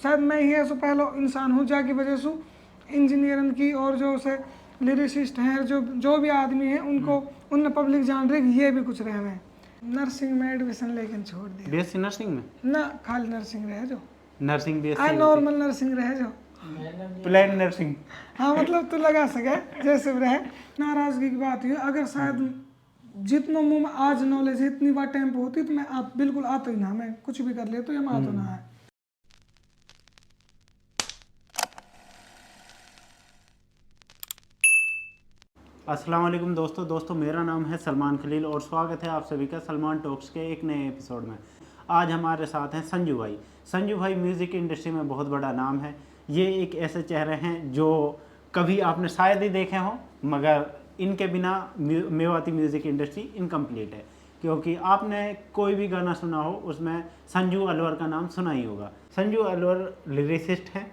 शायद मैं ही ऐसा पहलो इंसान हूँ जाकी वजह से इंजीनियरिंग की और जो से लिरिसिस्ट हैं जो भी आदमी हैं उनको उनने पब्लिक जान रही कि ये भी कुछ रहे हैं। नर्सिंग में एडमिशन लेकिन छोड़ दिया। बीएससी नर्सिंग में ना खाली नर्सिंग रहे जो नर्सिंग बीएससी नॉर्मल नर्सिंग रहे जो प्लान नर्सिंग। हाँ मतलब तू लगा सके जैसे भी रहे। नाराजगी की बात हुई अगर शायद जितना मुँह में आज नॉलेज है इतनी बार टाइम पे होती तो मैं आप बिल्कुल आता ही ना, मैं कुछ भी कर ले तो ये मैं आता ना है। अस्सलाम वालेकुम दोस्तों मेरा नाम है सलमान खलील और स्वागत है आप सभी का सलमान टॉक्स के एक नए एपिसोड में। आज हमारे साथ हैं संजू भाई। संजू भाई म्यूज़िक इंडस्ट्री में बहुत बड़ा नाम है। ये एक ऐसे चेहरे हैं जो कभी आपने शायद ही देखे हों, मगर इनके बिना मेवाती म्यूज़िक इंडस्ट्री इनकम्प्लीट है, क्योंकि आपने कोई भी गाना सुना हो उसमें संजू अलवर का नाम सुना ही होगा। संजू अलवर लिरिसिस्ट हैं,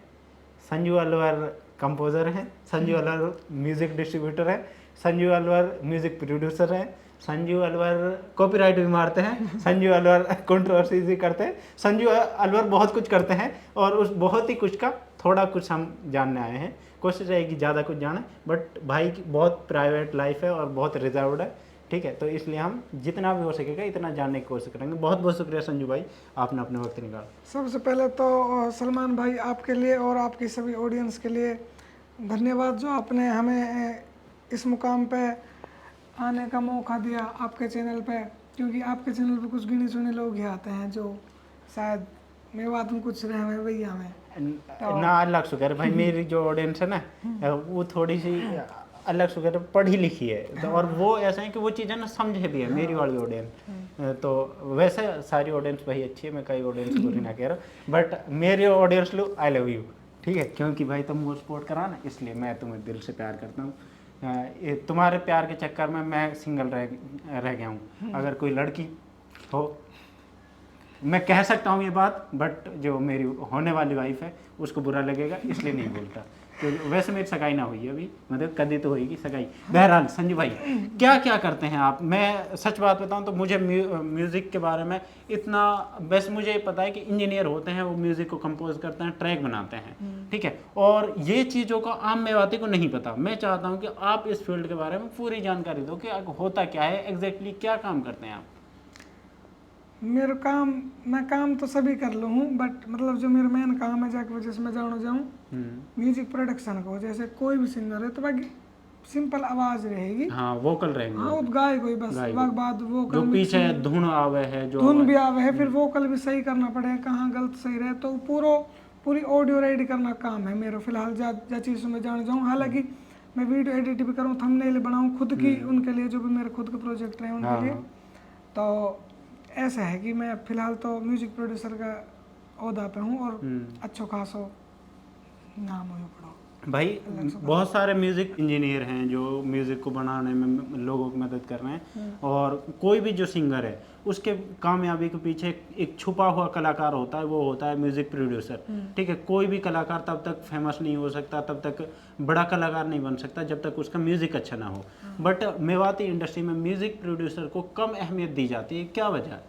संजू अलवर कंपोज़र हैं, संजू अलवर म्यूज़िक डिस्ट्रीब्यूटर है, संजू अलवर म्यूज़िक प्रोड्यूसर है, संजू अलवर कॉपीराइट भी मारते हैं, संजू अलवर कंट्रोवर्सी भी करते हैं, संजू अलवर बहुत कुछ करते हैं और उस बहुत ही कुछ का थोड़ा कुछ हम जानने आए हैं। कोशिश रहेगी ज़्यादा कुछ जाने, बट भाई की बहुत प्राइवेट लाइफ है और बहुत रिजर्व्ड है, ठीक है, तो इसलिए हम जितना भी हो सकेगा इतना जानने की कोशिश करेंगे। बहुत बहुत शुक्रिया संजू भाई, आपने अपने वक्त निकाला। सबसे पहले तो सलमान भाई आपके लिए और आपकी सभी ऑडियंस के लिए धन्यवाद जो आपने हमें इस मुकाम पे आने का मौका दिया आपके चैनल पे, क्योंकि आपके चैनल पे कुछ गिने चुने लोग ही आते हैं जो शायद मेवात में कुछ रहे हुए भैया में ना अलग शुक्र भाई। मेरी जो ऑडियंस है ना वो थोड़ी सी अलग शुक्र पढ़ी लिखी है, तो और वो ऐसा है कि वो चीज़ें ना समझे भी है मेरी वाली ऑडियंस। तो वैसे सारी ऑडियंस भाई अच्छी है, मैं कई ऑडियंस बुरी ना कह रहा हूँ, बट मेरी audience low I love you, ठीक है, क्योंकि भाई तुम वो सपोर्ट करा ना, इसलिए मैं तुम्हें दिल से प्यार करता हूँ। तुम्हारे प्यार के चक्कर में मैं सिंगल रह गया हूँ। अगर कोई लड़की हो, मैं कह सकता हूँ ये बात, बट जो मेरी होने वाली वाइफ है उसको बुरा लगेगा, इसलिए नहीं बोलता, क्योंकि वैसे मेरी सगाई ना हुई है अभी, मतलब कभी तो होगी सगाई। बहरहाल संजू भाई क्या क्या करते हैं आप? मैं सच बात बताऊं तो मुझे म्यूज़िक के बारे में इतना, बस मुझे पता है कि इंजीनियर होते हैं, वो म्यूज़िक को कंपोज करते हैं, ट्रैक बनाते हैं, ठीक है, और ये चीज़ों का आम मेवाती को नहीं पता। मैं चाहता हूँ कि आप इस फील्ड के बारे में पूरी जानकारी दो कि होता क्या है, एग्जैक्टली क्या काम करते हैं आप? मेरा काम, मैं काम तो सभी कर लूँ, बट मतलब जो मेरा मेन काम है जाके वजह से मैं जाऊँ म्यूजिक प्रोडक्शन को। जैसे कोई भी सिंगर है तो बाकी सिंपल आवाज रहेगी, हाँ वोकल रहेंगे, हाँ गाय कोई बस बाद वोकल जो पीछे धुन आवे है, जो धुन भी आवे है, फिर वोकल भी सही करना पड़ेगा, कहाँ गलत सही रहे, तो पूरी ऑडियो रेडी करना काम है मेरा फिलहाल। जा चीज़ों में जान जाऊँ, हालांकि मैं वीडियो एडिट भी करूँ, थंबनेल बनाऊँ खुद की उनके लिए, जो भी मेरे खुद के प्रोजेक्ट रहे उनके लिए। तो ऐसा है कि मैं फ़िलहाल तो म्यूज़िक प्रोड्यूसर का ओहदा पे हूँ और अच्छो खासो नाम हो पड़ा भाई। बहुत सारे म्यूज़िक इंजीनियर हैं जो म्यूज़िक को बनाने में लोगों की मदद कर रहे हैं, और कोई भी जो सिंगर है उसके कामयाबी के पीछे एक छुपा हुआ कलाकार होता है, वो होता है म्यूज़िक प्रोड्यूसर, ठीक है। कोई भी कलाकार तब तक फेमस नहीं हो सकता, तब तक बड़ा कलाकार नहीं बन सकता जब तक उसका म्यूज़िक अच्छा ना हो। बट मेवाती इंडस्ट्री में म्यूज़िक प्रोड्यूसर को कम अहमियत दी जाती है, क्या वजह है?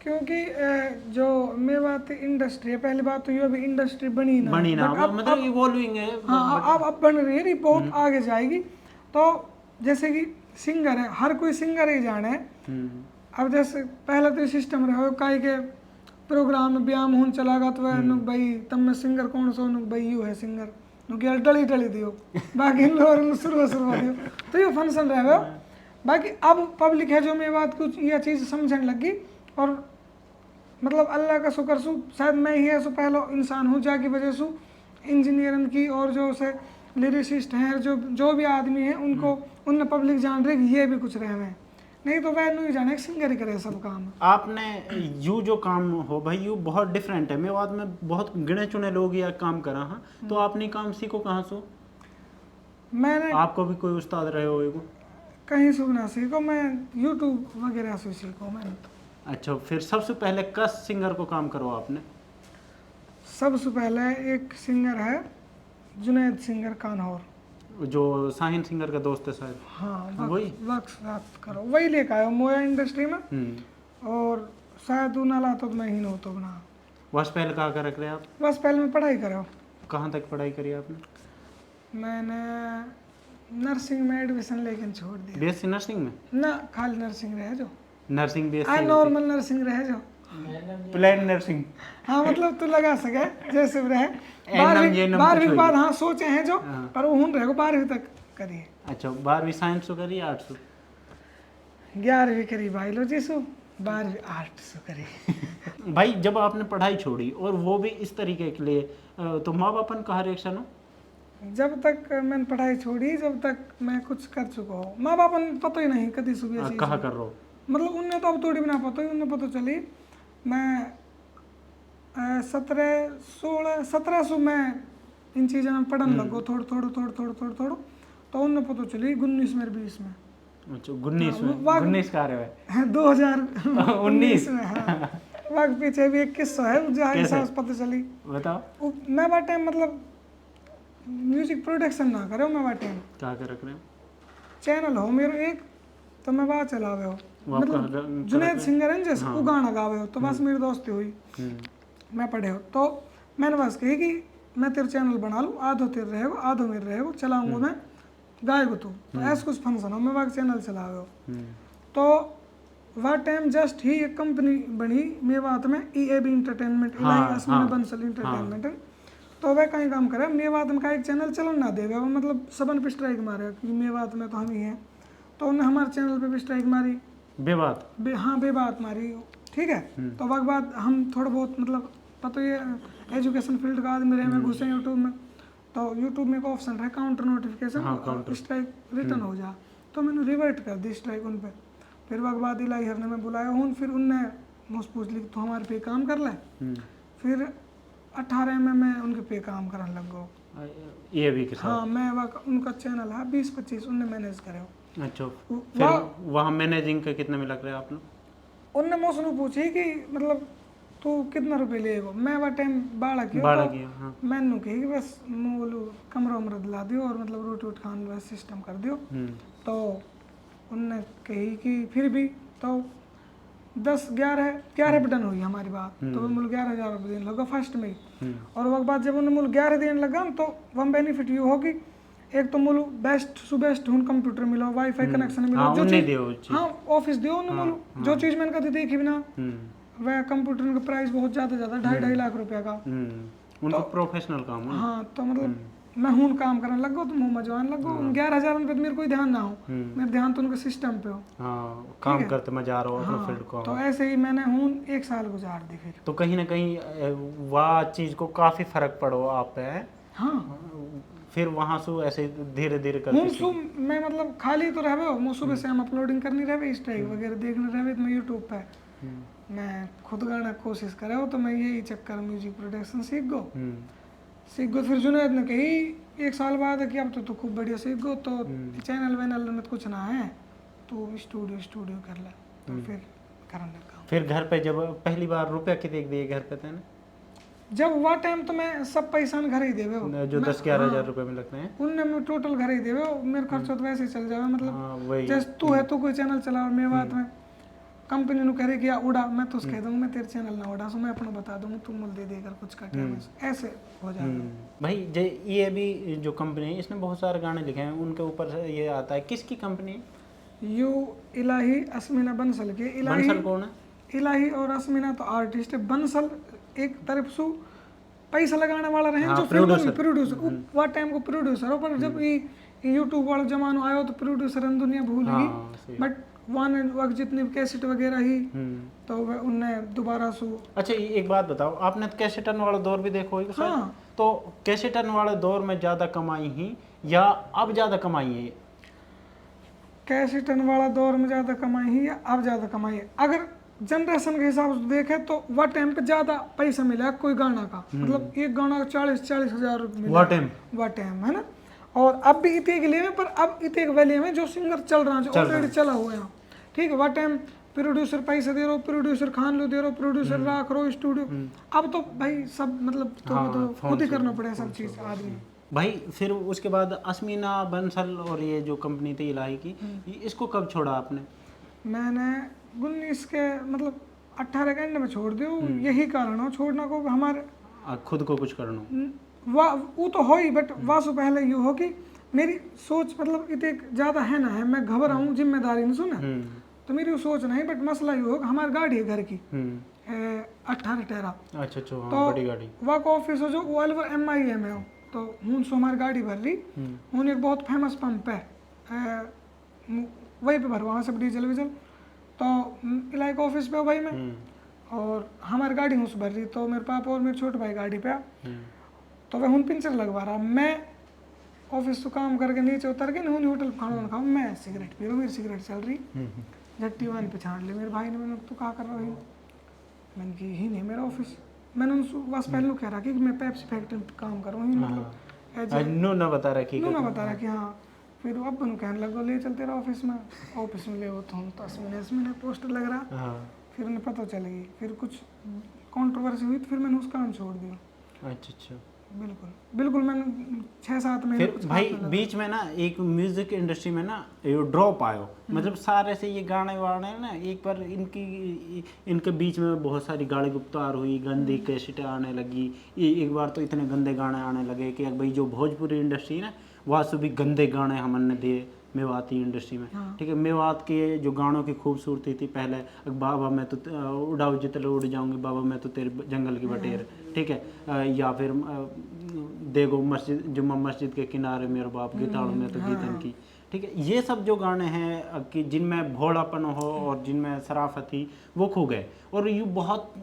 क्योंकि जो मेवाती इंडस्ट्री है, पहली बात तो ये अभी इंडस्ट्री बनी ना, मतलब इवॉल्विंग है। हाँ अब बन रही है, बहुत आगे जाएगी। तो जैसे कि सिंगर है, हर कोई सिंगर ही जाने। अब जैसे पहले तो सिस्टम रहे काई के प्रोग्राम में ब्याम होन चलागा तो भाई तब में सिंगर कौन सो भाई यू है सिंगर नुक डली दियो बाकी लोग शुरू दियो, तो ये फंक्शन रहे। बाकी अब पब्लिक है जो मेवात कुछ यह चीज़ समझने लगी, और मतलब अल्लाह का शुक्र सु शायद मैं ही ऐसा पहलो इंसान हूँ जाकी वजह से इंजीनियरिंग की और जो से लिरिसिस्ट हैं जो भी आदमी हैं उनको उनने पब्लिक जान रही कि ये भी कुछ रहे हैं, नहीं तो वह नहीं जाने सिंगर ही करे सब काम। आपने यू जो काम हो भाई यू बहुत डिफरेंट है, मेवात में बहुत गिने चुने लोग या काम करा, हाँ, तो आपने काम सीखो कहाँ से? मैंने आपको भी कोई उस्ताद रहे हो? कहीं से ना सीखो, मैं यूट्यूब वगैरह से सीखो मैंने तो। अच्छा, फिर सबसे पहले किस सिंगर को काम करो आपने? सबसे पहले एक सिंगर है जुनैद सिंगर कान्होर, जो शाहीन सिंगर का दोस्त है शायद। हाँ वही वक्त करो वही लेकर आयो मोया इंडस्ट्री में, और शायद उन ला तो मैं ही तो बना। बस पहले कहाँ कर रख रहे आप? बस पहले मैं पढ़ाई कर रहा हूँ। कहाँ तक पढ़ाई करी आपने? मैंने नर्सिंग में एडमिशन लेकिन छोड़ दिया। बीएससी नर्सिंग में? ना खाली नर्सिंग रहे जो नर्सिंग बीएससी नॉर्मल नर्सिंग रहे जो प्लान नर्सिंग। हाँ मतलब तू लगा सके जैसे भी रहे। एनम 12वीं के बाद हाँ सोचे हैं जो, हाँ। पर वो रहेगा 12वीं तक करिए। अच्छा 12वीं साइंस से करी आर्ट्स से? 11वीं करी बायोलॉजी से, 12वीं आर्ट से करी। भाई जब आपने पढ़ाई छोड़ी और वो भी इस तरीके के लिए, तो माँ बाप का कहा रिएक्शन हो? जब तक मैंने पढ़ाई छोड़ी जब तक मैं कुछ कर चुका हूँ, माँ बाप ने पता ही नहीं कभी सुबह से कहा कर रहे हो? मतलब उन्हें तो अब थोड़ी भी ना पता ही, उन्हें पता चली मैं 1700 में इन चीज़ों में पढ़ने लगो थोड़ा तो उन्हें पता चली 19 में 20 में। अच्छा 19 में? वाक- 19 कह रहे हो? 2019 में हाँ। वक्त पीछे भी एक किस्सा है जहाँ कैसे? हिसाब से पता चली। बताओ। मैं बा टाइम मतलब म्यूजिक प्रोडक्शन ना करे मैं बा टाइम कहाँ कर रख रहे हो? चैनल हो मेरे एक, तो मैं बात चलावे हो वो आपका मतलब जुनैद सिंगर है जैसे वो गाना गावे हो, तो बस मेरी दोस्ती हुई, मैं पढ़े हो तो मैंने बस कही कि मैं तेरे चैनल बना लूँ, आधो तेरे रहेगा आधो मेरे रहेगा, चलाऊंगा मैं गाएगा तू, तो ऐसा कुछ फंक्शन हो मैं वहाँ चैनल चलावे हो। तो वह टाइम जस्ट ही एक कंपनी बनी मेवात में EAB इंटरटेनमेंट, इलाही असमीना बंसल इंटरटेनमेंट, तो वह कहीं काम करे मेवात में का एक चैनल चलन ना देवे, वो मतलब सबन पे स्ट्राइक मारे क्योंकि मेवात में तो हम ही हैं, तो उन्होंने हमारे चैनल पे भी स्ट्राइक मारी। बेबात? हाँ बेबात मारी, ठीक है। तो वक्त बाद हम थोड़ा बहुत मतलब पता ये एजुकेशन फील्ड का आदमी रहे, मैं घुसे यूट्यूब में, तो यूट्यूब में एक ऑप्शन है काउंटर नोटिफिकेशन, स्ट्राइक रिटर्न हो जा, तो मैंने रिवर्ट कर दी स्ट्राइक उन पर। फिर वक्त बाद इलाही ने मैं बुलाया हूँ, फिर उनने मुझसे पूछ ली तो हमारे पे काम कर ले, फिर 18 में मैं उनके पे काम करने लग गया। ये भी के साथ? हाँ मैं उनका चैनल है 20-25 उनने मैनेज करे हो। अच्छा फिर वहाँ मैनेजिंग का कितने में लग रहा है आप लोग? उनने मुझसे पूछी कि मतलब तू कितना रुपये लेगा, मैं वह टाइम बाड़ा किया हाँ। मैंने कही कि बस मैं बोलूँ कमरा उमरा दिला दियो और मतलब रोटी वोट खान वैसे सिस्टम कर दियो। तो उनने कही कि फिर भी तो 10-11 बटन हुई हमारी बात, तो वो मुझे 11,000 रुपये देने लगा फर्स्ट में ही। और वक्त बाद जब उन्हें मुझे 11 देने लगा तो वह बेनिफिट ये होगी, एक तो मुझे बेस्ट हूँ कंप्यूटर मिला, वाईफाई कनेक्शन मिला, जो चीज हाँ ऑफिस दियो उन्हें जो चीज़ मैंने कभी देखी भी ना, वह कंप्यूटर का प्राइस बहुत ज़्यादा 2.5 लाख रुपये का, उनका प्रोफेशनल काम है। हाँ तो मतलब मैं हूँ काम करने लग गो तो मुँह मजवान लग गो, 11,000 पे तो मेरे कोई ध्यान ना हो, मेरा ध्यान तो उनके सिस्टम पे हो। हाँ काम करते मजा आ रहा हो अपना फील्ड को। तो ऐसे ही मैंने हूँ 1 साल गुजार दी। फिर तो कहीं ना कहीं वह चीज़ को काफ़ी फर्क पड़ो आप पे है। हाँ फिर वहाँ से ऐसे धीरे धीरे कर मैं मतलब खाली तो रहे हो, मैं सुबह से हम अपलोडिंग करनी रहे स्ट्राइक वगैरह देखने रहे, तो मैं यूट्यूब पे मैं खुद गाना कोशिश करे हो, तो मैं यही चक्कर म्यूजिक प्रोडक्शन सीख गो। फिर जुनैद ने कही 1 साल बाद कि अब तो खूब बढ़िया सीख गो, तो चैनल वैनल में कुछ ना है, तो स्टूडियो कर ले, तो फिर करने लगा। फिर घर पे जब पहली बार रुपया कितने दिए घर पे थे ना? जब वह टाइम तो मैं सब पैसा घर ही देवे हो, जो 10-11 हज़ार रुपये में लगते हैं उनने मैं टोटल घर ही देवे हो, मेरे खर्चा तो वैसे ही चल जावे। मतलब जैसे तू है तू कोई चैनल चला, मैं बात में कंपनी ने कह रही कि उड़ा, मैं तो कह दूँगा मैं तेरे चैनल ना उड़ा, सो मैं अपना बता दूँगा तू मुझे दे देकर कुछ कटे, ऐसे हो जाएगा। भाई ये भी जो कंपनी है इसने बहुत सारे गाने लिखे हैं, उनके ऊपर ये आता है, किसकी कंपनी है? यू इलाही असमीना बंसल के। बंसल कौन है? इलाही और असमीना तो आर्टिस्ट है, बंसल एक तरफ से पैसा लगाने वाला रहे जो प्रोड्यूसर वह टाइम को प्रोड्यूसर हो, पर जब ये यूट्यूब वाला जमाना आया तो प्रोड्यूसर दुनिया भूल गई, बट वन वक्त जितनी कैसेट वगैरह ही, तो वह उनने दोबारा से। अच्छा एक बात बताओ, आपने तो कैसेटन वाला दौर भी देखो ही? हाँ। तो कैसेटन वाले दौर में ज़्यादा कमाई ही या अब ज़्यादा कमाई है? कैसेटन वाला दौर में ज़्यादा कमाई ही या अब ज़्यादा कमाई है? अगर जनरेशन के हिसाब से देखे तो वह टाइम पे ज़्यादा पैसा मिला कोई गाना का, मतलब एक गाना का 40 हज़ार रुपये मिला वह टाइम है ना। और अब भी इतने के लिए, पर अब इतने वैल्यू में जो सिंगर चल रहा है, जो ऑलरेडी चला हुआ है, ठीक है। वह टाइम प्रोड्यूसर पैसे दे रहे हो, प्रोड्यूसर खान लो दे रहे हो, प्रोड्यूसर राख रहो स्टूडियो, अब तो भाई सब मतलब तो खुद ही करना पड़ेगा सब चीज़ आदमी। भाई फिर उसके बाद असमीना बंसल और ये जो कंपनी थी इलाही की, इसको कब छोड़ा आपने? मैंने 19 के मतलब 18 के एंड में छोड़ दियो, यही कारण हो छोड़ना को हमारे खुद को कुछ करना वो तो हो ही, बट वासु पहले यू हो कि मेरी सोच मतलब इतने ज़्यादा है ना है, मैं घबराऊँ जिम्मेदारी नहीं सुना, तो मेरी वो सोच नहीं, बट मसला ये हो हमारी गाड़ी है घर की 18 टेरा। अच्छा अच्छा, तो बड़ी गाड़ी वहाँ का ऑफिस हो जो वो अलवर MIA में हो, तो हूँ सो हमारी गाड़ी भर ली, हूँ एक बहुत फेमस पंप है वहीं पे भरवा वहाँ सब डीजल वीजल, तो इलाके ऑफिस पे हो भाई मैं, और हमारी गाड़ी हूँ भर रही, तो मेरे पापा और मेरे छोटे भाई गाड़ी पे, तो वह हूँ पिंचर लगवा रहा, मैं ऑफिस तो काम करके नीचे उतर के नहीं होटल खाना खाऊँ, मैं सिगरेट पी रहा हूँ, मेरी सिगरेट चल रही, झट्टी वान पे छाड़ ली मेरे भाई ने, मैंने तो कहा कर रहा हूँ, मैंने कि ही नहीं मेरा ऑफिस, मैंने उनसे बस पहले कह रहा कि मैं पेप्सी फैक्ट्री में काम कर रहा हूँ, मतलब नो ना बता रहा कि हाँ, फिर अब बनो कहने लगा ले चल तेरा ऑफिस में ले वो तो हम 10 मिनट पोस्टर लग रहा, फिर उन्हें पता चलेगी, फिर कुछ कंट्रोवर्सी हुई तो फिर मैंने उस काम छोड़ दिया। अच्छा, बिल्कुल मैंने 6-7 महीने फिर भाई बीच में ना एक म्यूजिक इंडस्ट्री में ना ये ड्रॉप आयो, मतलब सारे से ये गाने वाने ना एक बार इनके बीच में बहुत सारी गाली गुप्तार हुई, गंदी कैसेटें आने लगी, एक बार तो इतने गंदे गाने आने लगे कि भाई जो भोजपुरी इंडस्ट्री है ना वहाँ से भी गंदे गाने हमने दिए मेवाती इंडस्ट्री में। ठीक है, मेवात के जो गानों की खूबसूरती थी पहले, बाबा मैं तो उड़ाऊ जितने उड़ जाऊंगी, बाबा मैं तो तेरे जंगल की बटेर, ठीक है, या फिर देखो मस्जिद जुम्मा मस्जिद के किनारे मेरे बाप गीताड़ू में तो गीतन की, ठीक है, ये सब जो गाने हैं कि जिनमें भोलापन हो और जिनमें शराफत थी वो खो गए, और ये बहुत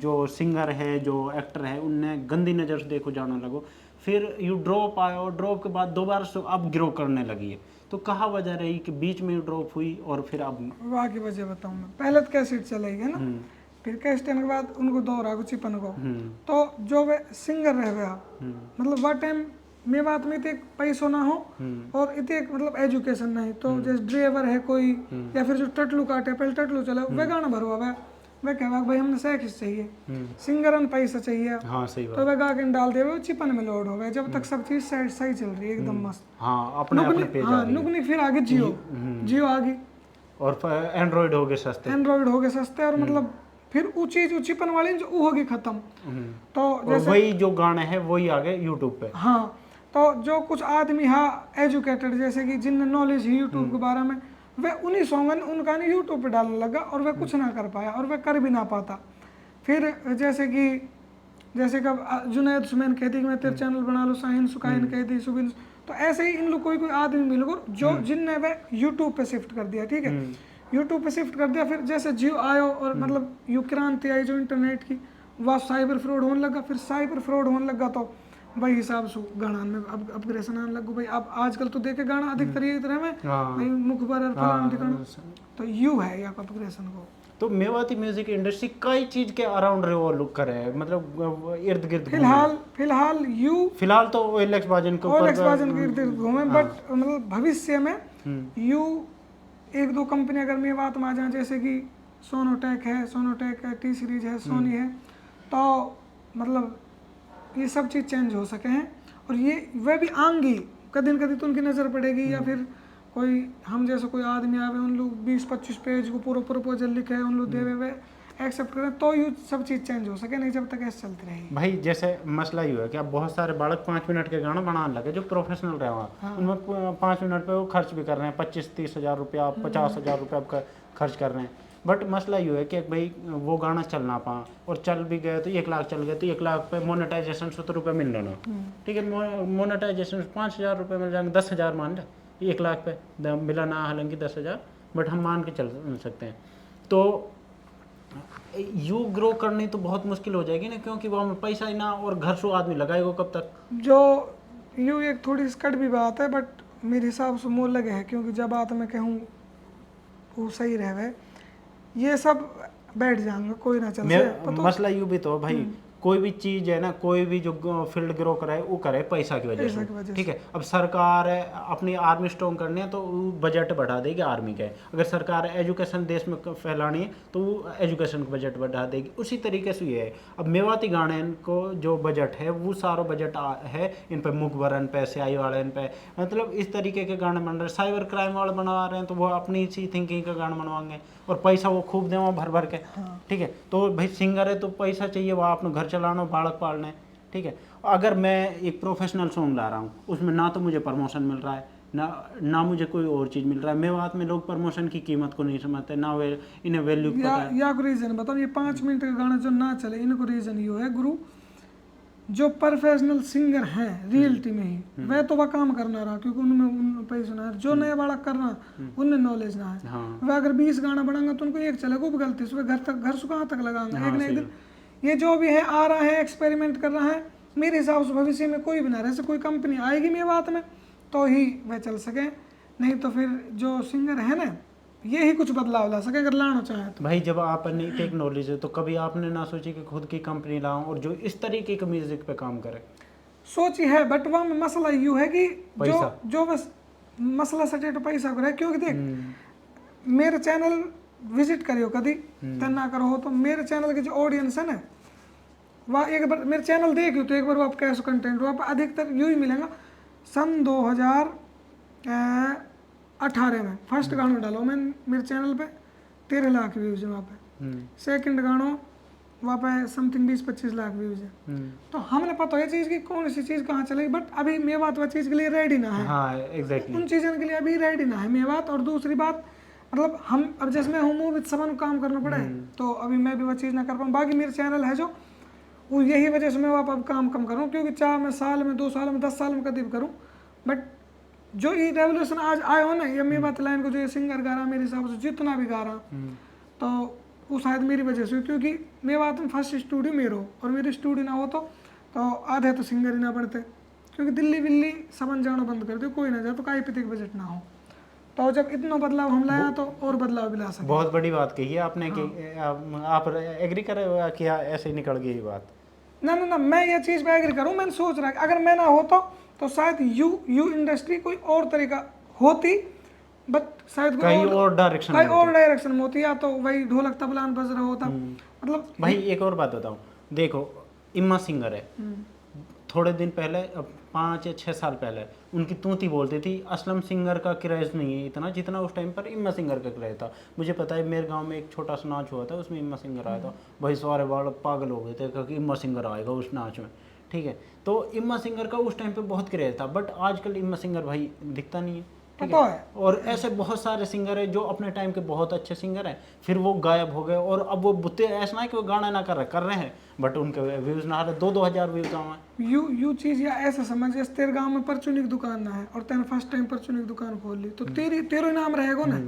जो सिंगर है जो एक्टर है उनने गंदी नज़र से देखो जाने लगो, फिर यू ड्रॉप आया, ड्रॉप के बाद दोबारा से अब ग्रो करने लगी है, तो कहाँ वजह रही कि बीच में ड्रॉप हुई और फिर अब? वहाँ की वजह बताऊँ मैं, पहले तो कैसेट चलेगी ना, फिर कैसेट के बाद उनको दौरा को चिपन को, तो जो वे सिंगर रह गया, मतलब वह टाइम मेवात में इतने पैसों ना हो और इतने मतलब एजुकेशन नहीं, तो जैसे ड्राइवर है कोई या फिर जो टटलू काटे पहले टटलू चला वह गाना भरवा वह कह भाई हमने सैकिस चाहिए, सिंगर ने पैसा चाहिए, हाँ सही बात, तो वह गा के डाल दे वो चिपन में लोड हो गया, जब तक सब चीज सही चल रही है एकदम मस्त, हाँ अपने पे जा रही नुकनी, फिर आगे जियो आ गई, और एंड्रॉइड हो गए सस्ते, और मतलब फिर वो चीज चिपन वाली जो वो होगी खत्म, तो जैसे वही जो गाने हैं वही आ गए यूट्यूब पे। हाँ, तो जो कुछ आदमी हाँ एजुकेटेड जैसे कि जिनने नॉलेज है यूट्यूब के बारे में, वह उन्हीं सॉन्ग उनका नहीं यूट्यूब पे डालने लगा, और वह कुछ ना कर पाया और वह कर भी ना पाता। फिर जैसे कब जुनैद सुमैन कहती कि मैं तेरे चैनल बना लो, शाहीन सुकाइन कहती सुबिन, तो ऐसे ही इन लोग कोई आदमी मिल गो जो जिनने वह यूट्यूब पे शिफ्ट कर दिया, ठीक है, यूट्यूब पे शिफ्ट कर दिया, फिर जैसे जियो आयो और मतलब यू क्रांति आई जो इंटरनेट की, वह साइबर फ्रॉड होने लगा, फिर साइबर फ्रॉड होने लगा तो भाई हिसाब से गाना में अब अपग्रेशन आने लगो भाई, अब आजकल तो देखे गाना अधिकतर ये तरह में भाई मुखबर और फलाना दिखाना, तो यू है या अपग्रेशन को। तो मेवाती म्यूजिक इंडस्ट्री कई चीज के अराउंड रिवॉल्व कर रहे हैं, मतलब इर्द गिर्द फिलहाल तो OLX बाजन के इर्द गिर्द घूमे, बट मतलब भविष्य में यू 1-2 कंपनी अगर मेवात में आ जाए, जैसे कि सोनोटेक है, T सीरीज है, सोनी है, तो मतलब ये सब चीज़ चेंज हो सके हैं, और ये वह भी आएंगी कभी तो उनकी नज़र पड़ेगी, या फिर कोई हम जैसे कोई आदमी आवे उन लोग 20-25 पेज को पूरा प्रपोजल लिखे उन लोग देवे वे एक्सेप्ट करें, तो ये सब चीज़ चेंज हो सके, नहीं जब तक ऐसे चलती रहेगी। भाई जैसे मसला ये है कि अब बहुत सारे बालक 5 मिनट के गाना बनाने लगे जो प्रोफेशनल रहे वहाँ, उनमें 5 मिनट पे वो खर्च भी कर रहे हैं, 25-30 हज़ार रुपया 50 हज़ार रुपया खर्च कर रहे हैं, बट मसला ये है कि भाई वो गाना चल ना पा, और चल भी गए तो 1 लाख चल गए तो 1 लाख पे मोनेटाइजेशन 70 रुपये मिल रहा, ठीक है, मोनेटाइजेशन 5,000 रुपये मिल जाएंगे, 10,000 मान ले, 1 लाख पे मिला ना, हालांकि 10,000, बट हम मान के चल सकते हैं, तो यू ग्रो करनी तो बहुत मुश्किल हो जाएगी ना, क्योंकि वहाँ में पैसा ही ना, और घर से आदमी लगाएगा कब तक। जो यू एक थोड़ी स्कट भी बात है, बट मेरे हिसाब से मोल लगे है, क्योंकि जब बात मैं कहूँ वो सही रहे ये सब बैठ जाएंगे, कोई ना चल मसला यूँ भी तो भाई कोई भी चीज़ है ना, कोई भी जो फील्ड ग्रो करे वो करे पैसा की वजह से, ठीक है। अब सरकार अपनी आर्मी स्ट्रॉन्ग करनी है तो वो बजट बढ़ा देगी आर्मी का। अगर सरकार एजुकेशन देश में फैलानी है तो वो एजुकेशन का बजट बढ़ा देगी। उसी तरीके से ये है। अब मेवाती गाने को जो बजट है वो सारा बजट है इन पे, मुखबरन पे, स्याही वाले पे, मतलब इस तरीके के गाने बन रहे हैं। साइबर क्राइम वाले बनवा रहे हैं तो वो अपनी सी थिंकिंग का गाना बनवाएंगे और पैसा वो खूब दें भर भर के, ठीक है। तो भाई सिंगर है तो पैसा चाहिए, वहाँ अपने घर चलाना, बालक पालने, ठीक है। अगर मैं एक प्रोफेशनल सॉन्ग ला रहा हूँ उसमें ना तो मुझे प्रमोशन मिल रहा है ना मुझे कोई और चीज़ मिल रहा है। मेवात में लोग प्रमोशन की कीमत को नहीं समझते, ना वे इन्हें वैल्यू पता है। या कोई रीज़न बताओ, ये 5 मिनट का गाना जो ना चले इनको रीज़न ये है गुरु, जो प्रोफेशनल सिंगर हैं रियलिटी में ही वह तो वह काम करना रहा क्योंकि उनमें पैसा ना है। जो नया बालक करना उनमें नॉलेज ना है, वह अगर 20 गाना बनाएंगे तो उनको एक चलेगा वो गलती से घर से कहाँ तक लगाएंगे। एक ना एक दिन ये जो भी है आ रहा है, एक्सपेरिमेंट कर रहा है, मेरे हिसाब से भविष्य में कोई भी ना रहे, कोई कंपनी आएगी मेवात में तो ही वह चल सके, नहीं तो फिर जो सिंगर है ना ये ही कुछ बदलाव ला सके अगर लाना चाहे तो। भाई जब आप नई टेक्नोलॉजी है तो कभी आपने ना सोची कि खुद की कंपनी लाऊं और जो इस तरीके के म्यूजिक पे काम करे? सोची है बट वह में मसला यूँ है कि जो बस मसला सटे तो पैसा को रहे। क्योंकि देख मेरे चैनल विजिट करियो कभी ना करो हो तो मेरे चैनल के जो ऑडियंस है ना वह एक बार मेरे चैनल देखियो तो एक बार वो आप कैसे कंटेंट वहाँ पर अधिकतर यूँ ही मिलेगा। सन 2018 में फर्स्ट गाना डालो मैं मेरे चैनल पे 13 लाख व्यूज़ है वहाँ पे। सेकंड गाना वहाँ पे समथिंग 20-25 लाख व्यूज़ है। तो हमें पता है चीज़ की कौन सी चीज़ कहाँ चलेगी, बट अभी मेवात वह चीज़ के लिए रेडी ना है। हाँ एग्जैक्टली, उन चीज़ों के लिए अभी रेडी ना है मेवात। और दूसरी बात मतलब हम अब जैसे मैं हूँ मूवी सब काम करना पड़े तो अभी मैं भी वह चीज़ ना कर पाऊँ। बाकी मेरे चैनल है जो वो यही वजह से मैं वहाँ पर काम कम करूँ, क्योंकि चाहे मैं साल में 2 साल में 10 साल में कभी भी करूँ, बट जो ये रेवोल्यूशन आज आया हो ना ये मेवात लाइन को जो ये सिंगर गा रहा मेरे हिसाब से जितना भी गा रहा तो वो शायद मेरी वजह से, क्योंकि मेवात में फर्स्ट स्टूडियो मेरो और मेरी स्टूडियो ना हो तो आधे तो सिंगर ही ना बनते, क्योंकि दिल्ली विल्ली समन जाना बंद कर दे, कोई ना जाए तो काई पितिक बजट ना हो। तो जब इतना बदलाव हम लाया तो और बदलाव भी ला सके। बहुत बड़ी बात कही है आपने कि आप एग्री करे हुआ कि ऐसे ही निकल गई ये बात? ना मैं ये चीज़ पे एग्री करूँ। मैंने सोच रहा अगर मैं ना होता तो शायद यू इंडस्ट्री कोई और तरीका होती, बट शायद कहीं और डायरेक्शन में होती, या तो वही ढोलक तबलान बज रहा होता। मतलब भाई एक और बात बताऊँ, देखो इम्मा सिंगर है, थोड़े दिन पहले 5 या 6 साल पहले उनकी तूती बोलती थी। असलम सिंगर का क्रेज़ नहीं है इतना जितना उस टाइम पर इम्मा सिंगर का क्रेज़ था। मुझे पता है मेरे गांव में एक छोटा सा नाच हुआ था उसमें इम्मा सिंगर आया था, भाई सारे वाले पागल हो गए थे क्योंकि इम्मा सिंगर आएगा उस नाच में, ठीक है। तो इम्मा सिंगर का उस टाइम पे बहुत क्रेज़ था, बट आजकल इम्मा सिंगर भाई दिखता नहीं है, ठीक है। और ऐसे बहुत सारे सिंगर हैं जो अपने टाइम के बहुत अच्छे सिंगर हैं, फिर वो गायब हो गए और अब वो बुत्ते ऐसा ना है कि वो गाना ना कर रहे हैं बट उनके व्यूज़ ना आ रहे, 2-2 हज़ार व्यूज़ आ रहे। यू चीज़ या ऐसा समझ जैसे तेरे गांव में परचूनी की दुकान ना है और तेने फर्स्ट टाइम परचूनी की दुकान खोल ली तो तेरे नाम रहेगा ना।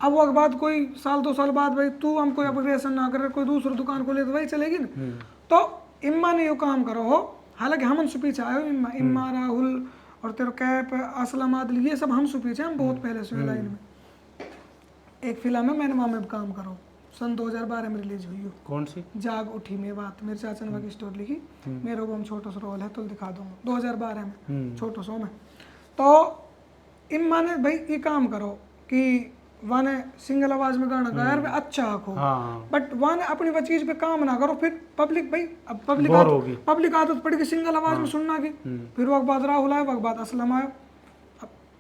अब वो बाद कोई साल 2 साल बाद भाई तू हम कोई अपग्रेशन ना करे कोई दूसरी दुकान खोले तो वही चलेगी ना। तो इम्मा ने यो काम करो हो, हालांकि हम उनसे पीछे आए हो, इम्मा राहुल और तेरा कैप असलम आदिल ये सब हमसे पीछे हम बहुत पहले से लाइन में। एक फिल्म है मैंने वहाँ में काम करो सन 2012 में रिलीज हुई हो, कौन सी? जाग उठी में बात, मेरे चाचा ने की स्टोरी लिखी, मेरे को हम छोटा सा रोल है तो दिखा दूंगा 2012 में छोटो सो में। तो इम्मा ने भाई ये काम करो कि वाने सिंगल आवाज में गाना गाया यार अच्छा आखो, बट वाने अपनी वो चीज पे काम ना करो, फिर पब्लिक भाई अब पब्लिक आदत पड़ गई सिंगल आवाज में सुनना की। फिर वक्त बाद राहुल आए, वक्त बाद असलम आए।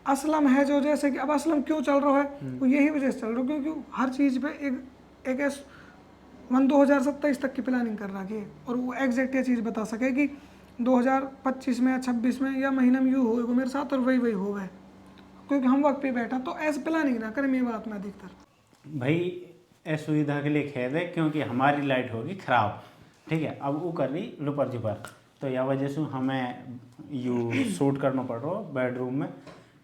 असलम है जो जैसे कि अब असलम क्यों चल रहा है वो यही वजह से चल रहा है क्योंकि हर चीज़ पे एक 2027 तक की प्लानिंग कर रहा है और वो एग्जैक्ट ये चीज़ बता सके कि 2025 में या 26 में या महीने में यूँ होगा मेरे साथ और वही हो गए, क्योंकि हम वक्त पे बैठा तो ऐसे प्लानिंग ना करें। मेरी बात में अधिकतर भाई असुविधा के लिए खेद है क्योंकि हमारी लाइट होगी ख़राब, ठीक है। अब वो कर ली लुपर जुपर तो यह वजह से हमें यू शूट करना पड़ रहा बेडरूम में,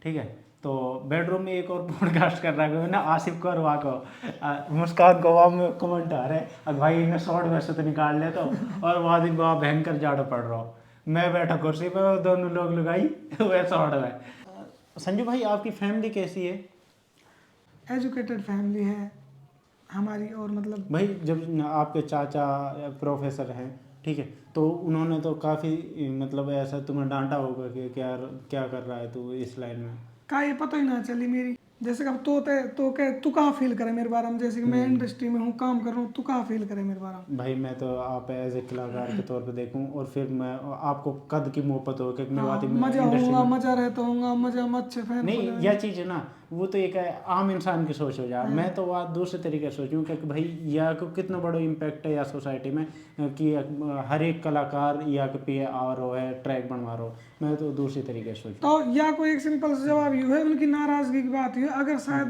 ठीक है। तो बेडरूम में एक और पॉडकास्ट कर रहा है ना आसिफ को और वहाँ को मुस्कान को वहाँ में कमेंट आ रहे हैं भाई इन्हें शॉर्ट वैसे तो निकाल ले तो और वहाँ दिन वहाँ भयंकर जाड़ा पड़ रहा हूँ, मैं बैठा कुर्सी पे और दोनों लोग लगाई वह शॉर्ट में। संजू भाई आपकी फैमिली कैसी है? एजुकेटेड फैमिली है हमारी, और मतलब भाई जब आपके चाचा प्रोफेसर हैं, ठीक है, तो उन्होंने तो काफ़ी मतलब ऐसा तुम्हें डांटा होगा कि क्या क्या कर रहा है तू इस लाइन में। का ये पता ही ना चली मेरी, जैसे कि अब तो कह तू कहाँ फील करे मेरे बारे में, जैसे कि मैं इंडस्ट्री में हूँ काम कर रहा हूँ, तू कहाँ फील करे मेरे बारे में। भाई मैं तो आप एज ए कलाकार के तौर पे देखूं और फिर मैं आपको कद की मोहब्बत हो कि मेवाती में मजा इंडस्ट्री होगा, में मजा रहता होगा, मजा में अच्छे फैन नहीं, यह चीज़ है ना, वो तो एक आम इंसान की सोच हो जाए। मैं तो बात दूसरे तरीके से सोचूं कि भाई या को कितना बड़ा इम्पैक्ट है या सोसाइटी में कि हर एक कलाकार या के पे आ रहा है ट्रैक बनवा रहा हो, मैं तो दूसरी तरीके से सोचूं। तो या कोई एक सिंपल सा जवाब ये है, उनकी नाराजगी की बात है, अगर शायद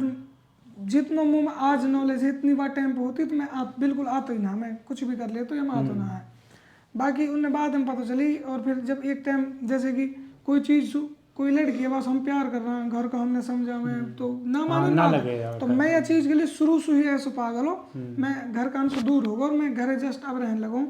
जितना मुंह में आज नॉलेज है इतनी बार टाइम पे होती तो मैं बिल्कुल आता ही ना, मैं कुछ भी कर ले तो ये मैं आता ना है। बाकी उन्हें बाद में पता चली, और फिर जब एक टाइम जैसे कि कोई चीज़ कोई लड़की है बस हम प्यार कर रहे हैं, घर का हमने समझा, मैं तो ना मानो ना ना लगे यार, तो मैं यह चीज़ के लिए शुरू से ही ऐसे पागल हो, मैं घर काम से दूर होगा और मैं घर जस्ट अब रहने लगूँ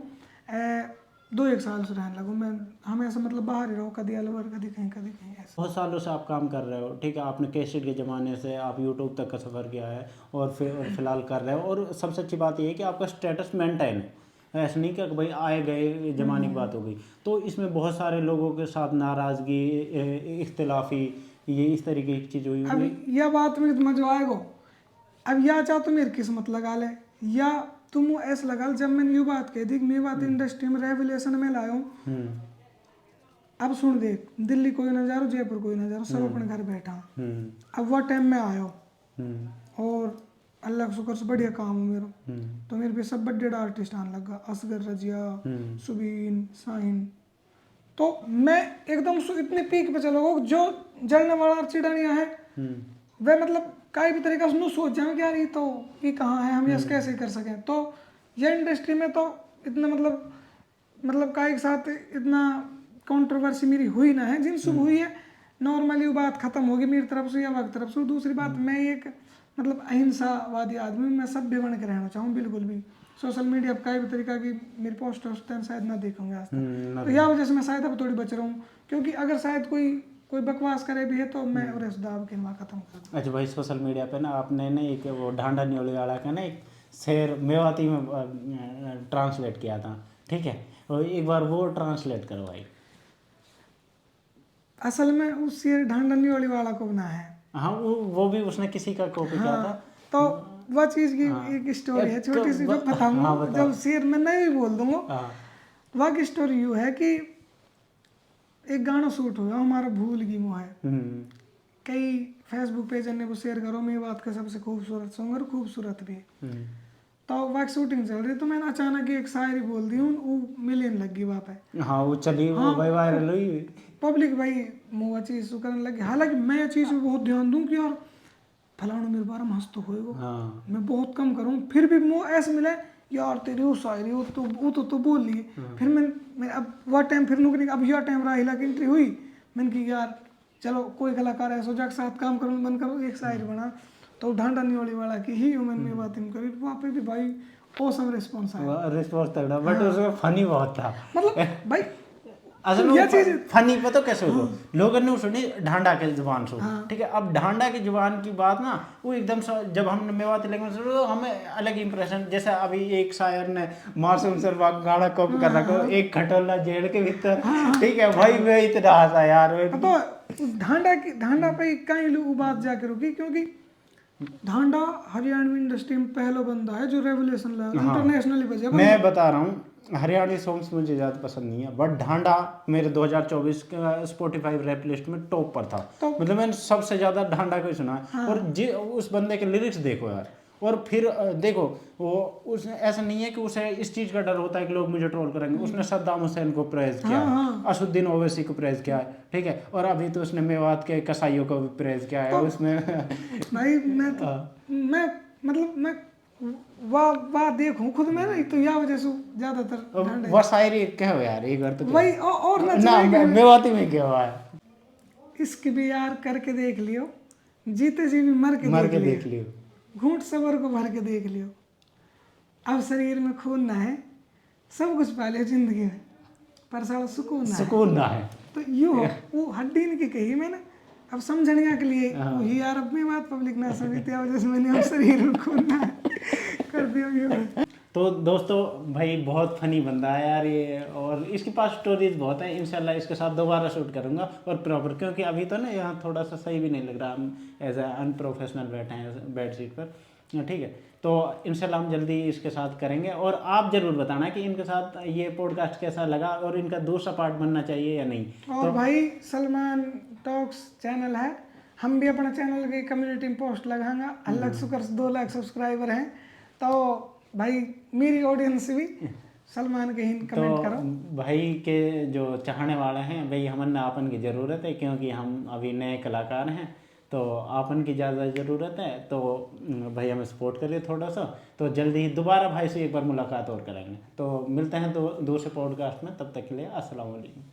2-1 साल से रहने लगूँ, मैं हमेशा मतलब बाहर ही रहो, कभी अलवर कभी कहीं ऐसे। बहुत सालों से आप काम कर रहे हो, ठीक है, आपने कैसेट के ज़माने से आप यूट्यूब तक का सफ़र किया है और फिर फिलहाल कर रहे हो, और सबसे अच्छी बात ये है कि आपका स्टेटस मेंटेन है, ऐसा नहीं कि भाई आए गए जमाने की बात हो गई। तो इसमें बहुत सारे लोगों के साथ नाराज़गी, इख्तिलाफी, ये इस तरीके की चीज़ हुई अब होगी। यह बात में समझ आएगो, अब या चाह तो मेरी किस्मत लगा ले, या तुम ऐसा लगा जब मैंने ये बात कह दी कि मैं बात इंडस्ट्री में रेवलेशन में लाया हूँ। अब सुन देख, दिल्ली कोई ना जा रहा, जयपुर कोई ना जा रहा, सब अपने घर बैठा। अब वह टाइम में आया और अल्लाह का शुक्र से बढ़िया काम हो मेरा, तो मेरे पे सब बड़े आर्टिस्ट आने लगा, असगर रजिया, सुबीन, साइन। तो मैं एकदम इतने पीक पे चला गया, जो जलने वाला चिड़िया है वह मतलब कई भी तरीका से सोच जाए कि यार ये तो ये कहाँ है, हम ये कैसे कर सकें। तो ये इंडस्ट्री में तो इतना मतलब का एक साथ इतना कंट्रोवर्सी मेरी हुई ना है, जिनसे हुई है नॉर्मली वो बात खत्म होगी मेरी तरफ से या वक्त तरफ से। दूसरी बात, मैं एक मतलब अहिंसावादी आदमी, मैं सभ्य बन के रहना चाहूँ बिल्कुल भी। सोशल मीडिया पर कई भी तरीका की मेरी पोस्ट होते शायद ना देखूंगे आज तक, तो यह वजह से मैं शायद अब थोड़ी बच रहा हूँ, क्योंकि अगर शायद कोई बकवास करे भी है तो मैं और इस दाव के वहाँ खत्म कर दूँ। अच्छा भाई, सोशल मीडिया पे ना आपने ना एक वो ढांडा न्योली वाला का ना एक शेर मेवाती में ट्रांसलेट किया था, ठीक है, और एक बार वो ट्रांसलेट करो भाई। असल में उस शेर ढांडनी वाली वाला को बना है। हाँ, वो भी उसने किसी का कॉपी किया था। तो वह चीज़ की एक स्टोरी है छोटी सी, जो बताऊंगा जब शेर मैं नहीं बोल दूंगा। वह की स्टोरी यूँ है कि एक गाना शूट हुआ हमारा भूल की मुँह है, कई फेसबुक पेज ने वो शेयर करो, मेरी बात का सबसे खूबसूरत सॉन्ग और खूबसूरत भी। तो वह शूटिंग चल रही, तो मैंने अचानक एक शायरी बोल दी, वो मिलियन लग गई वहाँ पे। हाँ, वो चली, वो भाई वायरल हुई, पब्लिक भाई मुँह चीज़ करने लगी। हालांकि मैं ये चीज़ में बहुत ध्यान दूँ कि यार फलाना मेरे बारे में हंस तो होएगा, मैं बहुत कम करूँ, फिर भी मुँह ऐसे मिले यार तेरी वो शायरी वो तो बोल लिए। फिर मैं अब वह टाइम फिर नुकरी, अब यह टाइम रहा हिला की एंट्री हुई, मैंने की यार चलो कोई कलाकार ऐसा जाके साथ काम करूँ, मन करो एक शायरी बना, तो ढांडा नियोली वाला की ही मैंने में बात करी, वहाँ पे भी भाई ऑसम रिस्पॉन्स आया। रिस्पॉन्स तगड़ा, बट उसमें फनी बहुत था मतलब भाई असल में फनी पता कैसे हो, लोगों ने सुनी ढांडा के जुबान से, ठीक है। अब ढांडा की जुबान की बात ना, वो एकदम जब हमने मेवाती लैंग्वेज सुनी तो हमें अलग इंप्रेशन, जैसे अभी एक शायर ने मासूम सर गाना कॉपी कर रखा, एक खटोला जेल के भीतर, ठीक है भाई, मैं इतना हंसा यार। तो ढांडा पे कई लोग बात जाके रुकी, क्योंकि ढांडा हरियाणवी इंडस्ट्री में पहला बंदा है जो रेवोल्यूशन लाया, इंटरनेशनली बजा। मैं बता रहा हूँ, हरियाणवी सॉन्ग्स मुझे ज़्यादा पसंद नहीं है, बट ढांडा मेरे 2024 का स्पॉटिफाई रैप लिस्ट में टॉप पर था। मतलब मैंने सबसे ज़्यादा ढांडा को ही सुना। और उस बंदे के लिरिक्स देखो यार, और फिर देखो वो उसने ऐसा नहीं है कि उसे इस चीज़ का डर होता है कि लोग मुझे ट्रोल करेंगे। उसने सद्दाम हुसैन को प्रेज किया है, असुद्दीन ओवैसी को प्रेज किया है, ठीक है, और अभी तो उसने मेवात के कसाईयों को भी प्रेज किया है उसमें। भाई मैं मतलब मैं वाह देखूं खुद में ना, तो या वजह से ज्यादातर वो शायरी क्या हो यार, एक बार तो वही और ना मेवाती में क्या हुआ है, इसकी भी यार करके देख लियो, जीते जी भी मर के देख लियो, घूंट सबर को भर के देख लियो, अब शरीर में खून ना है, सब कुछ पा लियो जिंदगी में, पर साला सुकून ना है। तो यूँ वो हड्डी इनकी कही मैंने, अब समझने के लिए वही यार अपनी बात पब्लिक ना समझती है, वजह से मैंने अब शरीर में खून ना कर दिया। तो दोस्तों भाई बहुत फनी बंदा है यार ये, और इसके पास स्टोरीज बहुत है। इंशाल्लाह इसके साथ दोबारा शूट करूंगा और प्रॉपर, क्योंकि अभी तो ना यहाँ थोड़ा सा सही भी नहीं लग रहा, हम एज ए अनप्रोफेशनल बैठे हैं बेड सीट पर, ठीक है। तो इंशाल्लाह हम जल्दी इसके साथ करेंगे, और आप ज़रूर बताना कि इनके साथ ये पॉडकास्ट कैसा लगा और इनका दूसरा पार्ट बनना चाहिए या नहीं। और भाई सलमान टॉक्स चैनल है, हम भी अपना चैनल की कम्युनिटी में पोस्ट लगाएंगे। अल्लाह का शुक्र से 2 लाख सब्सक्राइबर हैं, तो भाई मेरी ऑडियंस भी सलमान के ही कमेंट करो। भाई के जो चाहने वाले हैं भाई, हमने आपन की ज़रूरत है, क्योंकि हम अभी नए कलाकार हैं, तो आपन की ज़्यादा ज़रूरत है। तो भाई हमें सपोर्ट करिए थोड़ा सा, तो जल्दी ही दोबारा भाई से एक बार मुलाकात और करेंगे। तो मिलते हैं तो दूसरे पॉडकास्ट में, तब तक के लिए अस्सलाम वालेकुम।